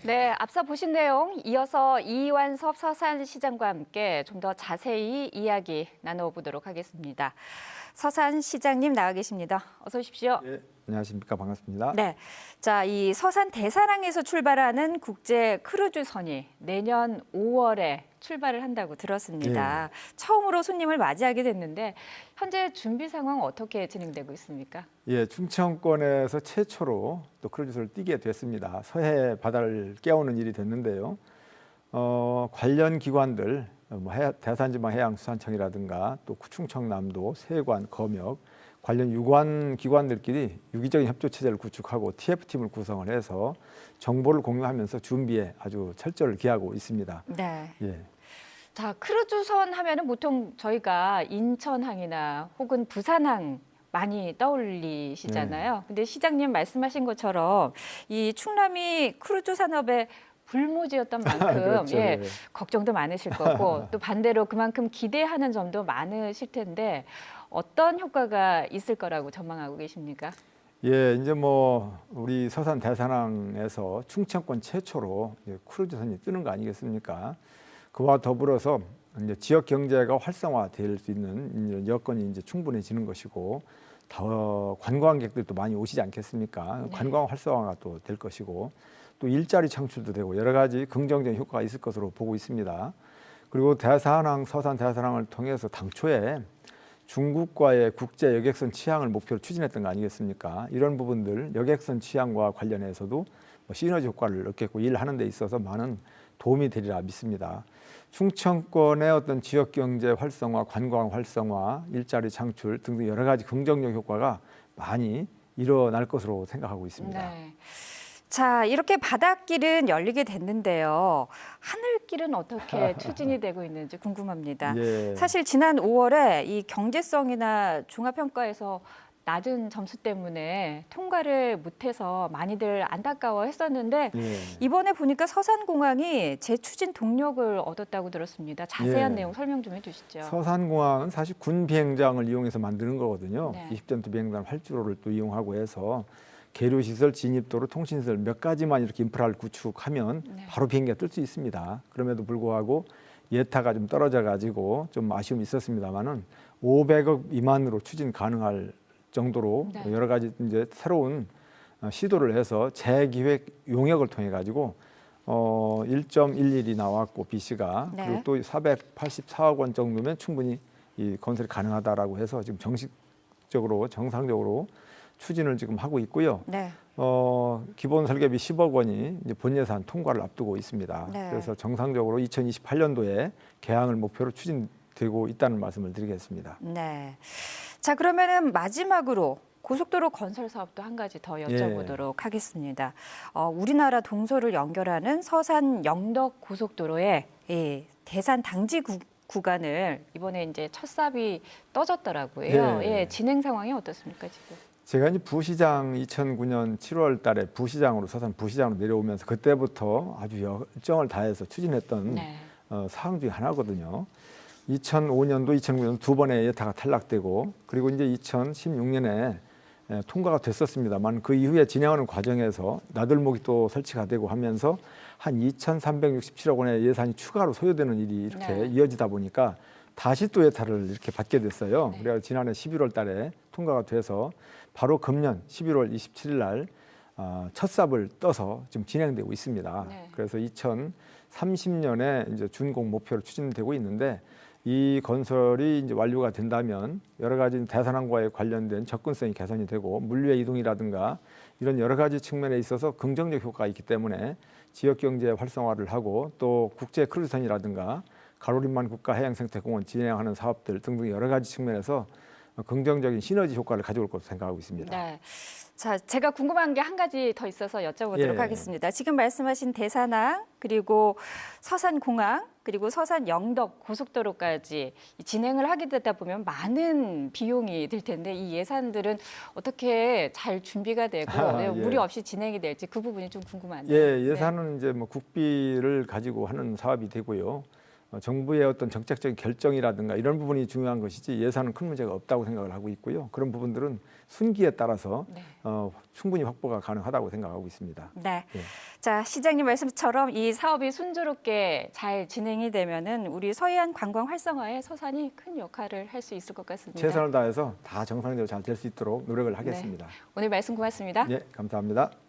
네, 앞서 보신 내용 이어서 이완섭 서산시장과 함께 좀 더 자세히 이야기 나눠보도록 하겠습니다. 서산시장님 나와 계십니다. 어서 오십시오. 예, 안녕하십니까. 반갑습니다. 네, 자, 이 서산 대사랑에서 출발하는 국제 크루즈선이 내년 5월에 출발을 한다고 들었습니다. 처음으로 손님을 맞이하게 됐는데 현재 준비 상황 어떻게 진행되고 있습니까? 예, 충청권에서 최초로 또 크루즈선을 띄게 됐습니다. 서해 바다를 깨우는 일이 됐는데요. 관련 기관들, 대산지방해양수산청이라든가 또 충청남도, 세관, 검역, 관련 유관 기관들끼리 유기적인 협조 체제를 구축하고 TF팀을 구성을 해서 정보를 공유하면서 준비에 아주 철저를 기하고 있습니다. 네. 예. 자, 크루즈선 하면은 보통 저희가 인천항이나 혹은 부산항 많이 떠올리시잖아요. 근데 시장님 말씀하신 것처럼 이 충남이 크루즈 산업의 불모지였던 만큼 그렇죠. 예, 걱정도 많으실 거고 또 반대로 그만큼 기대하는 점도 많으실 텐데 어떤 효과가 있을 거라고 전망하고 계십니까? 예, 이제 뭐 우리 서산 대산항에서 충청권 최초로 이제 크루즈선이 뜨는 거 아니겠습니까? 그와 더불어서 이제 지역 경제가 활성화될 수 있는 이런 여건이 이제 충분해지는 것이고, 더 관광객들도 많이 오시지 않겠습니까? 네. 관광 활성화가 또 될 것이고, 또 일자리 창출도 되고 여러 가지 긍정적인 효과가 있을 것으로 보고 있습니다. 그리고 대산항, 서산 대산항을 통해서 당초에 중국과의 국제 여객선 취항을 목표로 추진했던 거 아니겠습니까? 이런 부분들 여객선 취항과 관련해서도 뭐 시너지 효과를 얻겠고 일하는 데 있어서 많은 도움이 되리라 믿습니다. 충청권의 어떤 지역 경제 활성화, 관광 활성화, 일자리 창출 등등 여러 가지 긍정적 효과가 많이 일어날 것으로 생각하고 있습니다. 네. 자, 이렇게 바닷길은 열리게 됐는데요. 하늘길은 어떻게 추진이 되고 있는지 궁금합니다. 예. 사실 지난 5월에 이 경제성이나 종합평가에서 낮은 점수 때문에 통과를 못해서 많이들 안타까워했었는데 예. 이번에 보니까 서산공항이 재추진 동력을 얻었다고 들었습니다. 자세한 예. 내용 설명 좀 해주시죠. 서산공항은 사실 군 비행장을 이용해서 만드는 거거든요. 네. 20전투 비행단 활주로를 또 이용하고 해서 계류시설, 진입도로, 통신시설 몇 가지만 이렇게 인프라를 구축하면 네. 바로 비행기가 뜰 수 있습니다. 그럼에도 불구하고 예타가 좀 떨어져 가지고 좀 아쉬움이 있었습니다만은 500억 미만으로 추진 가능할 정도로 네. 여러 가지 이제 새로운 시도를 해서 재기획 용역을 통해 가지고 1.11이 나왔고 BC가 네. 그리고 또 484억 원 정도면 충분히 이 건설이 가능하다라고 해서 지금 정식적으로 정상적으로 추진을 지금 하고 있고요. 네. 기본 설계비 10억 원이 이제 본 예산 통과를 앞두고 있습니다. 네. 그래서 정상적으로 2028년도에 개항을 목표로 추진되고 있다는 말씀을 드리겠습니다. 네. 자, 그러면은 마지막으로 고속도로 건설 사업도 한 가지 더 여쭤보도록 하겠습니다. 우리나라 동서를 연결하는 서산 영덕 고속도로의 이 대산 당지 구간을 이번에 이제 첫 삽이 떠졌더라고요. 예. 예, 진행 상황이 어떻습니까, 지금? 제가 이제 부시장 2009년 7월 달에 부시장으로 서산 부시장으로 내려오면서 그때부터 아주 열정을 다해서 추진했던 네. 사항 중에 하나거든요. 2005년도, 2009년도 두 번의 예타가 탈락되고 그리고 이제 2016년에 통과가 됐었습니다만 그 이후에 진행하는 과정에서 나들목이 또 설치가 되고 하면서 한 2,367억 원의 예산이 추가로 소요되는 일이 이렇게 네. 이어지다 보니까 다시 또 예타를 이렇게 받게 됐어요. 네. 그래서 지난해 11월 달에 통과가 돼서 바로 금년 11월 27일 날 첫 삽을 떠서 지금 진행되고 있습니다. 네. 그래서 2030년에 이제 준공 목표로 추진되고 있는데 이 건설이 이제 완료가 된다면 여러 가지 대산항과의 관련된 접근성이 개선이 되고 물류의 이동이라든가 이런 여러 가지 측면에 있어서 긍정적 효과가 있기 때문에 지역 경제 활성화를 하고 또 국제 크루즈선이라든가 가로림만 국가해양생태공원 진행하는 사업들 등등 여러 가지 측면에서 긍정적인 시너지 효과를 가져올 것으로 생각하고 있습니다. 네. 자, 제가 궁금한 게 한 가지 더 있어서 여쭤보도록 예. 하겠습니다. 지금 말씀하신 대산항, 그리고 서산공항, 그리고 서산 영덕 고속도로까지 진행을 하게 되다 보면 많은 비용이 들 텐데 이 예산들은 어떻게 잘 준비가 되고 예. 무리 없이 진행이 될지 그 부분이 좀 궁금하네요. 예, 예산은 이제 뭐 국비를 가지고 하는 사업이 되고요. 정부의 어떤 정책적인 결정이라든가 이런 부분이 중요한 것이지 예산은 큰 문제가 없다고 생각을 하고 있고요. 그런 부분들은 순기에 따라서 네. 충분히 확보가 가능하다고 생각하고 있습니다. 네. 예. 자, 시장님 말씀처럼 이 사업이 순조롭게 잘 진행이 되면은 우리 서해안 관광 활성화에 서산이 큰 역할을 할 수 있을 것 같습니다. 최선을 다해서 다 정상대로 잘 될 수 있도록 노력을 하겠습니다. 오늘 말씀 고맙습니다. 예, 감사합니다.